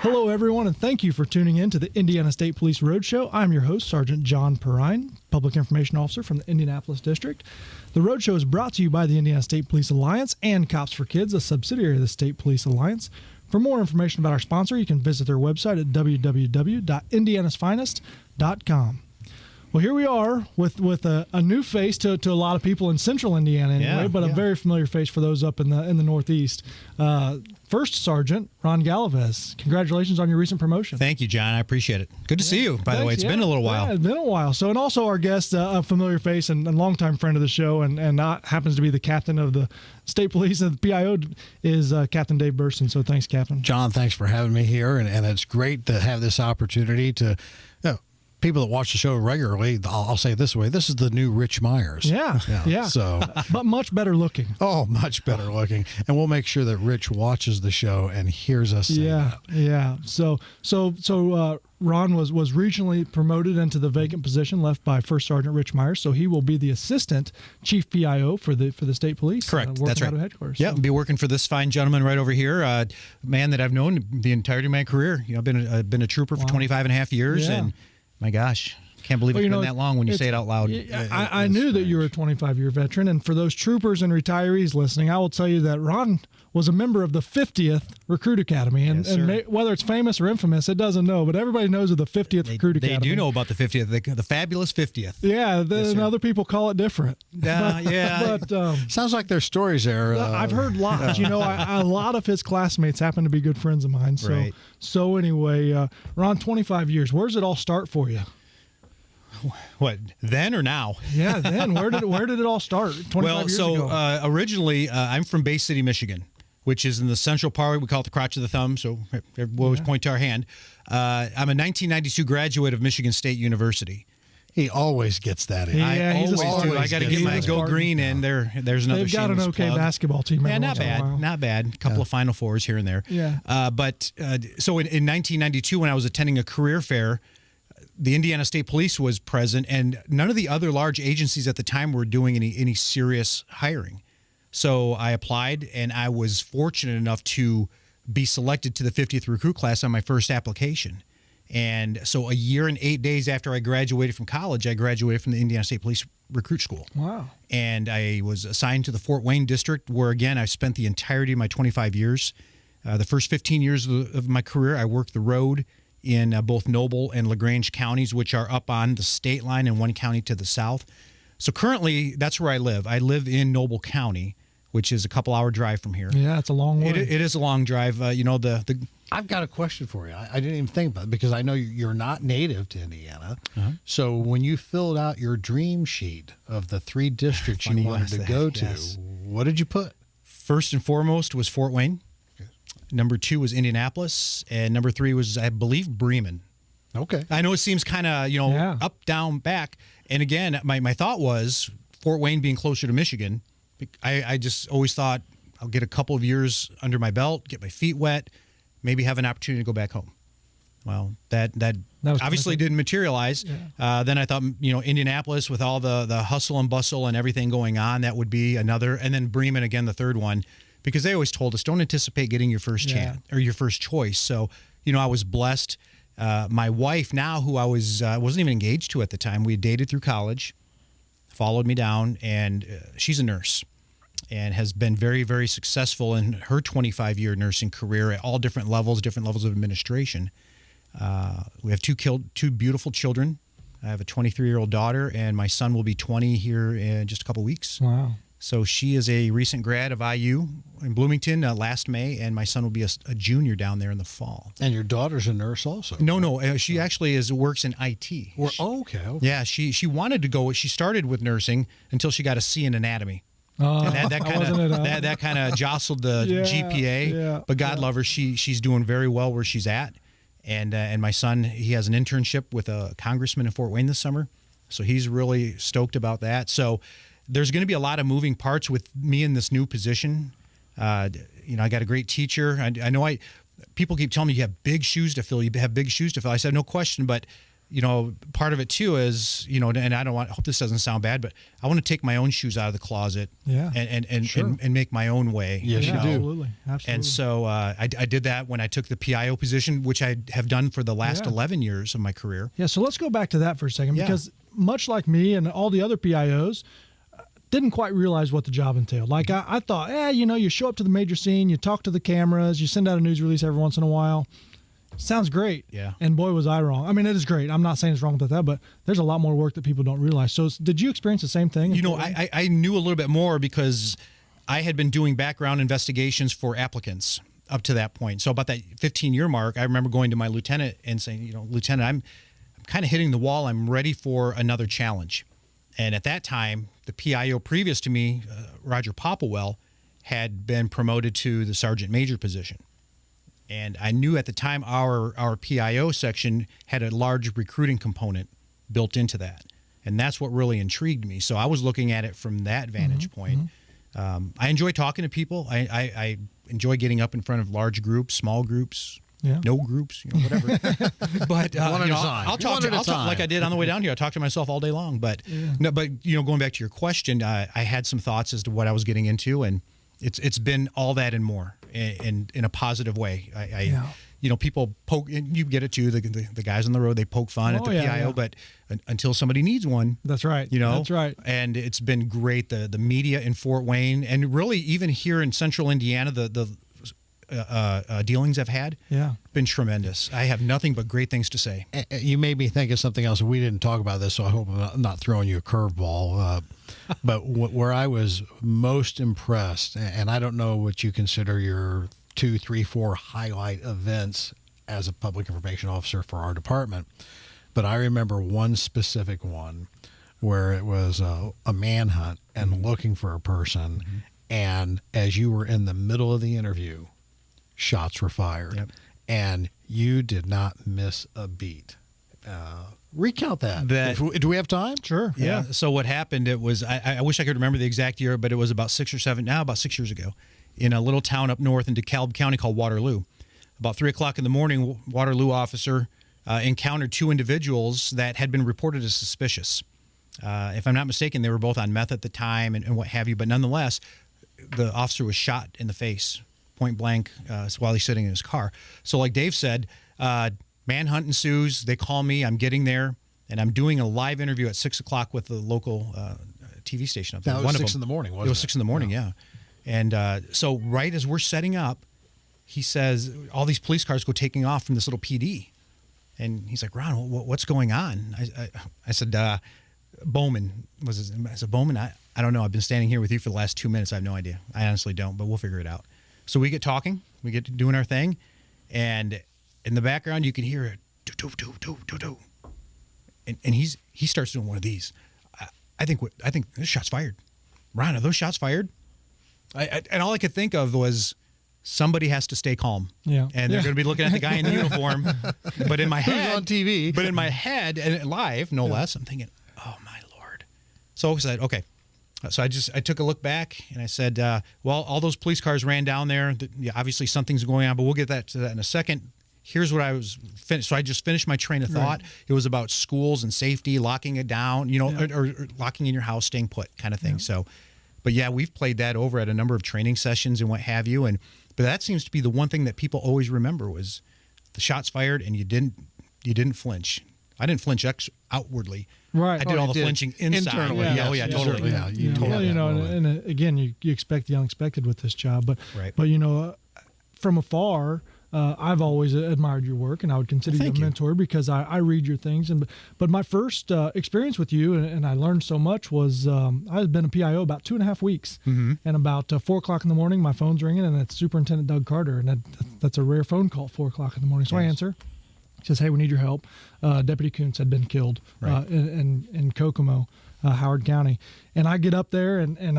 Hello, everyone, and thank you for tuning in to the Indiana State Police Roadshow. I'm your host, Sergeant John Perrine, Public Information Officer from the Indianapolis District. The Roadshow is brought to you by the Indiana State Police Alliance and Cops for Kids, a subsidiary of the State Police Alliance. For more information about our sponsor, you can visit their website at www.indianasfinest.com. Well, here we are with a new face to a lot of people in central Indiana anyway, but a very familiar face for those up in the Northeast. First Sergeant Ron Galvez, congratulations on your recent promotion. Thank you, John. I appreciate it. Good to see you, by the way. It's been a little while. Yeah, it's been a while. So, and also our guest, a familiar face and longtime friend of the show, and happens to be the captain of the State Police and the PIO is Captain Dave Burson. So thanks, Captain. John, thanks for having me here, and it's great to have this opportunity to. People that watch the show regularly, I'll say it this way: this is the new Rich Myers. Yeah. So, but much better looking. Oh, much better looking, and we'll make sure that Rich watches the show and hears us say that. Yeah. So, Ron was recently promoted into the vacant position left by First Sergeant Rich Myers. So he will be the Assistant Chief PIO for the State Police. Correct. That's right. Out of headquarters. Yeah, be working for this fine gentleman right over here, a man that I've known the entirety of my career. I've been a trooper for 25 and a half years, and my gosh, can't believe it's been that long when you say it out loud. I knew that you were a 25-year veteran, and for those troopers and retirees listening, I will tell you that Ron was a member of the 50th Recruit Academy, and whether it's famous or infamous, it doesn't know, but everybody knows of the 50th Recruit Academy. They do know about the 50th, the fabulous 50th. Yeah, and other people call it different. But sounds like there's stories there. I've heard lots. A lot of his classmates happen to be good friends of mine. So, right. So anyway, Ron, 25 years. Where does it all start for you? What, then or now? Yeah, then. Where did it all start? 25 years ago. Originally, I'm from Bay City, Michigan, which is in the central part. We call it the crotch of the thumb, so we always point to our hand. I'm a 1992 graduate of Michigan State University. He always gets that in. I always do. I got to get my Go Green in. There's another. They've got an okay plug. Basketball team. Yeah, not bad. A couple of Final Fours here and there. Yeah. So in 1992, when I was attending a career fair, the Indiana State Police was present, and none of the other large agencies at the time were doing any serious hiring. So I applied, and I was fortunate enough to be selected to the 50th recruit class on my first application. And so a year and 8 days after I graduated from college, I graduated from the Indiana State Police Recruit School. Wow. And I was assigned to the Fort Wayne district, where, again, I spent the entirety of my 25 years. The first 15 years of my career, I worked the road in both Noble and LaGrange counties, which are up on the state line and one county to the south. So currently, that's where I live. I live in Noble County, which is a couple-hour drive from here. Yeah, it's a long way. It is a long drive. I've got a question for you. I didn't even think about it because I know you're not native to Indiana. Uh-huh. So when you filled out your dream sheet of the 3 districts you wanted to go to, what did you put? First and foremost was Fort Wayne. Okay. Number 2 was Indianapolis. And number 3 was, I believe, Bremen. Okay. I know it seems kind of, up, down, back. And again, my thought was Fort Wayne being closer to Michigan. I just always thought I'll get a couple of years under my belt, get my feet wet, maybe have an opportunity to go back home. Well, that obviously didn't materialize. Yeah. Then I thought, Indianapolis with all the hustle and bustle and everything going on, that would be another. And then Bremen, again, the third one, because they always told us, don't anticipate getting your first chance or your first choice. So, I was blessed. My wife now, who I wasn't even engaged to at the time, we had dated through college, followed me down, and she's a nurse and has been very, very successful in her 25-year nursing career at all different levels of administration. We have two beautiful children. I have a 23-year-old daughter, and my son will be 20 here in just a couple weeks. Wow. So she is a recent grad of IU in Bloomington last May, and my son will be a junior down there in the fall. And your daughter's a nurse also? No. She actually works in IT. Okay. Yeah, she wanted to go. She started with nursing until she got a C in anatomy. And that kind of jostled the GPA. Yeah, but God love her, she's doing very well where she's at. And my son, he has an internship with a congressman in Fort Wayne this summer, so he's really stoked about that. So there's going to be a lot of moving parts with me in this new position. I got a great teacher. I know people keep telling me you have big shoes to fill. I said, no question, but part of it too is, and I hope this doesn't sound bad, but I want to take my own shoes out of the closet, and make my own way. Yes, you do. Absolutely. And so I did that when I took the PIO position, which I have done for the last 11 years of my career. Yeah. So let's go back to that for a second, because much like me and all the other PIOs, didn't quite realize what the job entailed. Like I thought, you show up to the major scene, you talk to the cameras, you send out a news release every once in a while. Sounds great. Yeah. And boy, was I wrong. I mean, it is great. I'm not saying it's wrong with that, but there's a lot more work that people don't realize. So did you experience the same thing? I knew a little bit more because I had been doing background investigations for applicants up to that point. So about that 15-year mark, I remember going to my lieutenant and saying, Lieutenant, I'm kind of hitting the wall. I'm ready for another challenge. And at that time, the PIO previous to me, Roger Popplewell, had been promoted to the sergeant major position. And I knew at the time our PIO section had a large recruiting component built into that. And that's what really intrigued me. So I was looking at it from that vantage point. I enjoy talking to people. I enjoy getting up in front of large groups, small groups, no groups, whatever. But I'll talk like I did on the way down here. I talked to myself all day long. But going back to your question, I had some thoughts as to what I was getting into, and it's been all that and more in a positive way. People poke, and you get it too. The guys on the road, they poke fun at the PIO, but until somebody needs one, that's right. That's right. And it's been great. The media in Fort Wayne, and really even here in Central Indiana, the dealings I've had, been tremendous. I have nothing but great things to say. You made me think of something else. We didn't talk about this, so I hope I'm not throwing you a curveball. But where I was most impressed, and I don't know what you consider your 2, 3, 4 highlight events as a public information officer for our department, but I remember one specific one where it was a manhunt and looking for a person, and as you were in the middle of the interview, shots were fired, and you did not miss a beat. Recount that. Do we have time? Sure. Yeah. So what happened, it was, I wish I could remember the exact year, but it was about 6 years ago, in a little town up north in DeKalb County called Waterloo. About 3 o'clock in the morning, Waterloo officer encountered 2 individuals that had been reported as suspicious. If I'm not mistaken, they were both on meth at the time and what have you, but nonetheless, the officer was shot in the face, point blank, while he's sitting in his car. So like Dave said, manhunt ensues. They call me. I'm getting there, and I'm doing a live interview at 6 o'clock with the local TV station up there. That was 6 in the morning, wasn't it? It was 6 in the morning, yeah. And so right as we're setting up, he says, all these police cars go taking off from this little PD. And he's like, Ron, what's going on? I said, Bowman was his name. I said, Bowman, I don't know. I've been standing here with you for the last 2 minutes. I have no idea. I honestly don't, but we'll figure it out. So we get talking. We get to doing our thing. And in the background, you can hear it. Do. And he starts doing one of these. I think this shot's fired. Ron, are those shots fired? And all I could think of was somebody has to stay calm. Yeah. And they're going to be looking at the guy in the uniform. But in my head, on TV. But in my head, and live, no less, I'm thinking, oh my Lord. So I said, okay. So I took a look back and I said, well, all those police cars ran down there. Obviously something's going on, but we'll get to that in a second. Here's what I was finished. So I just finished my train of thought. Right. It was about schools and safety, locking it down, or locking in your house, staying put kind of thing. Yeah. So, but yeah, we've played that over at a number of training sessions and what have you. But that seems to be the one thing that people always remember was the shots fired and you didn't flinch. I didn't flinch outwardly. Right. I did all the flinching inside. Internally. Yeah. Oh yeah, totally. Yeah. Totally. Well, and again, you expect the unexpected with this job, but from afar, I've always admired your work, and I would consider you a mentor because I read your things. But my first experience with you, and I learned so much, was I had been a PIO about 2.5 weeks, and about 4 o'clock in the morning, my phone's ringing, and it's Superintendent Doug Carter, and that's a rare phone call, 4 o'clock in the morning. So I answer. He says, "Hey, we need your help. Deputy Kuntz had been killed in Kokomo, Howard County," and I get up there and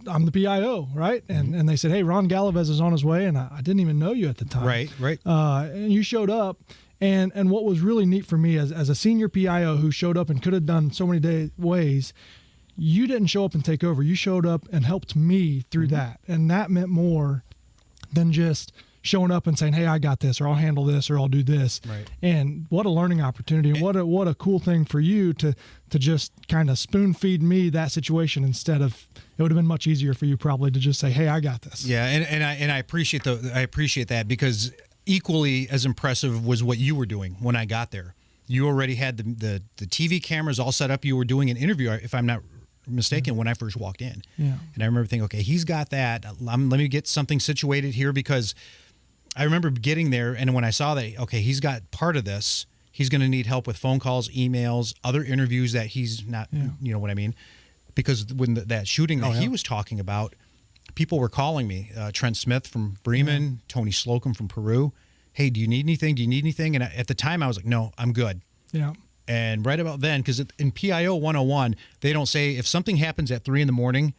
I'm the PIO, right? And they said, "Hey, Ron Galvez is on his way," and I didn't even know you at the time. Right. And you showed up, and what was really neat for me as a senior PIO who showed up and could have done so many ways, you didn't show up and take over. You showed up and helped me through that, and that meant more than just showing up and saying, "Hey, I got this," or "I'll handle this," or "I'll do this." Right. And what a learning opportunity, and what a cool thing for you to just kind of spoon feed me that situation instead of. It would have been much easier for you probably to just say, "Hey, I got this." Yeah, and I appreciate that, because equally as impressive was what you were doing when I got there. You already had the TV cameras all set up. You were doing an interview, if I'm not mistaken, when I first walked in. Yeah. And I remember thinking, okay, he's got that. Let me get something situated here, because I remember getting there, and when I saw that, okay, he's got part of this. He's going to need help with phone calls, emails, other interviews that he's not, you know what I mean? Because when that shooting that he was talking about, people were calling me. Trent Smith from Bremen, Tony Slocum from Peru. Hey, do you need anything? Do you need anything? And at the time, I was like, no, I'm good. Yeah. And right about then, because in PIO 101, they don't say if something happens at 3 a.m,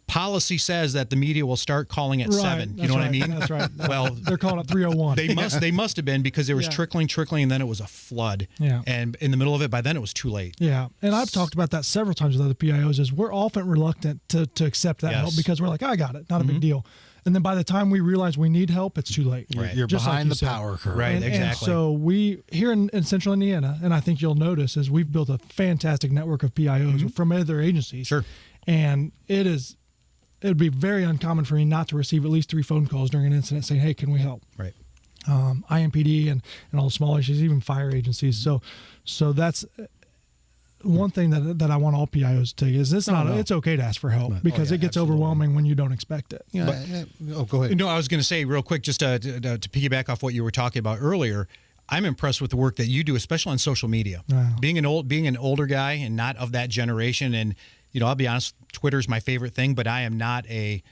policy says that the media will start calling at 7. You know what I mean? That's right. Well, they're calling it 301. They must have been, because there was trickling, and then it was a flood. Yeah. And in the middle of it, by then it was too late. Yeah. And I've talked about that several times with other PIOs, is we're often reluctant to accept that help, because we're like, I got it, not a big deal. And then by the time we realize we need help, it's too late. Right. You're just behind like the power curve. Right, And exactly. so we, here in Central Indiana, and I think you'll notice, is we've built a fantastic network of PIOs from other agencies. Sure. And it would be very uncommon for me not to receive at least 3 phone calls during an incident saying, "Hey, can we help?" Right. IMPD and all the small agencies, even fire agencies. So that's one thing that I want all PIOs to take is it's okay to ask for help, because it gets overwhelming when you don't expect it. Yeah. Go ahead. No, I was going to say real quick, just to piggyback off what you were talking about earlier. I'm impressed with the work that you do, especially on social media. Wow. Being an older guy and not of that generation, and I'll be honest, Twitter's my favorite thing, but I am not a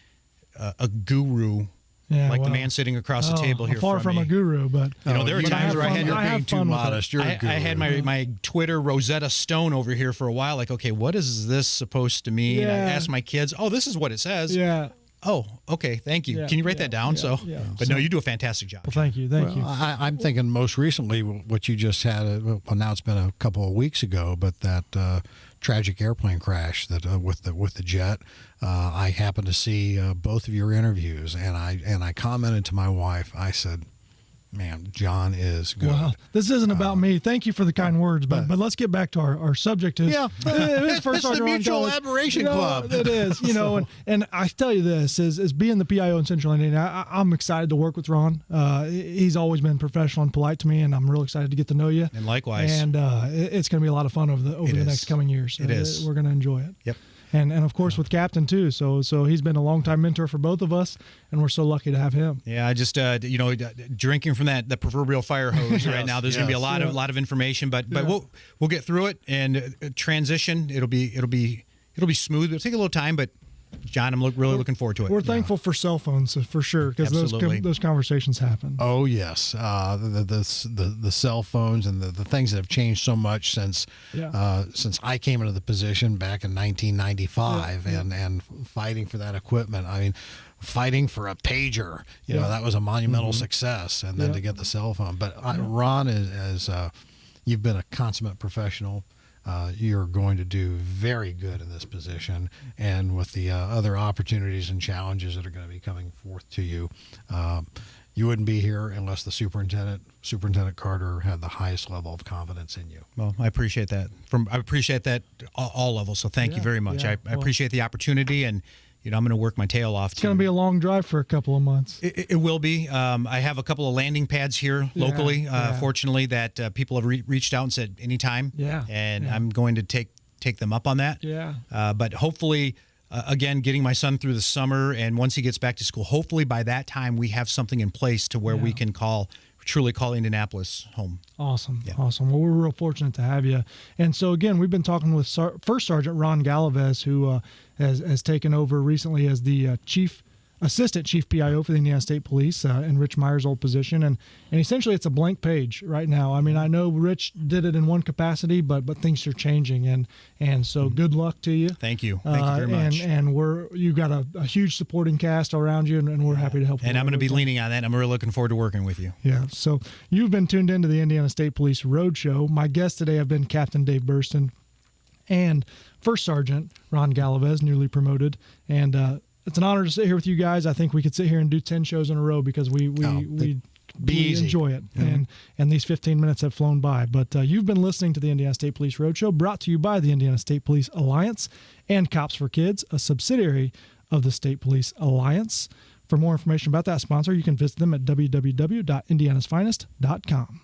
guru. Yeah, the man sitting across the table here. I'm far from me. a guru, but there are times where I had you're being too modest. You're a guru. I had my Twitter Rosetta Stone over here for a while. Like, okay, what is this supposed to mean? Yeah. I asked my kids, "Oh, this is what it says." Yeah. Oh, okay. Thank you. Yeah, Can you write that down? yeah. But no, you do a fantastic job. Well, thank you. Thank you. I'm thinking most recently what you just had. Well, now it's been a couple of weeks ago, but that tragic airplane crash that with the jet. I happened to see both of your interviews, and I commented to my wife. I said, "Man, John is good." Well, this isn't about me. Thank you for the kind words, but let's get back to our subject. It is First It's the Sergeant Mutual Ron Admiration Galloway. Club. It is, and I tell you this, is being the PIO in Central Indiana, I'm excited to work with Ron. He's always been professional and polite to me, and I'm real excited to get to know you. And likewise. And it's going to be a lot of fun over the next coming years. It is. We're going to enjoy it. Yep. And of course with Captain too. So he's been a longtime mentor for both of us, and we're so lucky to have him. Yeah, I just drinking from the proverbial fire hose right now. There's going to be a lot of information, but we'll get through it and transition. It'll be smooth. It'll take a little time, but John, I'm really looking forward to it. We're thankful for cell phones for sure, because those conversations happen. Oh yes, the cell phones and the things that have changed so much since I came into the position back in 1995 and fighting for that equipment. I mean, fighting for a pager, that was a monumental success, and then to get the cell phone. But Ron is you've been a consummate professional. You're going to do very good in this position, and with the other opportunities and challenges that are going to be coming forth to you, you wouldn't be here unless the Superintendent Carter, had the highest level of confidence in you. Well, I appreciate that. I appreciate that all levels. So thank you very much. I appreciate the opportunity, and I'm going to work my tail off. It's going to be a long drive for a couple of months. It will be. I have a couple of landing pads here locally, fortunately, that people have reached out and said anytime. Yeah. And I'm going to take them up on that. Yeah. But hopefully, again, getting my son through the summer, and once he gets back to school, hopefully by that time we have something in place to where we can truly call Indianapolis home. Awesome. Yeah. Awesome. Well, we're real fortunate to have you. And so, again, we've been talking with First Sergeant Ron Galloway, who has taken over recently as the Assistant Chief PIO for the Indiana State Police in Rich Meyer's old position. And essentially it's a blank page right now. I mean, I know Rich did it in one capacity, but things are changing. And so good luck to you. Thank you. Thank you very much. And you've got a huge supporting cast around you, and we're happy to help you. And I'm going to be leaning on that. I'm really looking forward to working with you. Yeah. So you've been tuned into the Indiana State Police Roadshow. My guests today have been Captain Dave Burston and First Sergeant Ron Galloway, newly promoted. And it's an honor to sit here with you guys. I think we could sit here and do 10 shows in a row because we enjoy it. Mm-hmm. And these 15 minutes have flown by. But you've been listening to the Indiana State Police Roadshow, brought to you by the Indiana State Police Alliance and Cops for Kids, a subsidiary of the State Police Alliance. For more information about that sponsor, you can visit them at www.indianasfinest.com.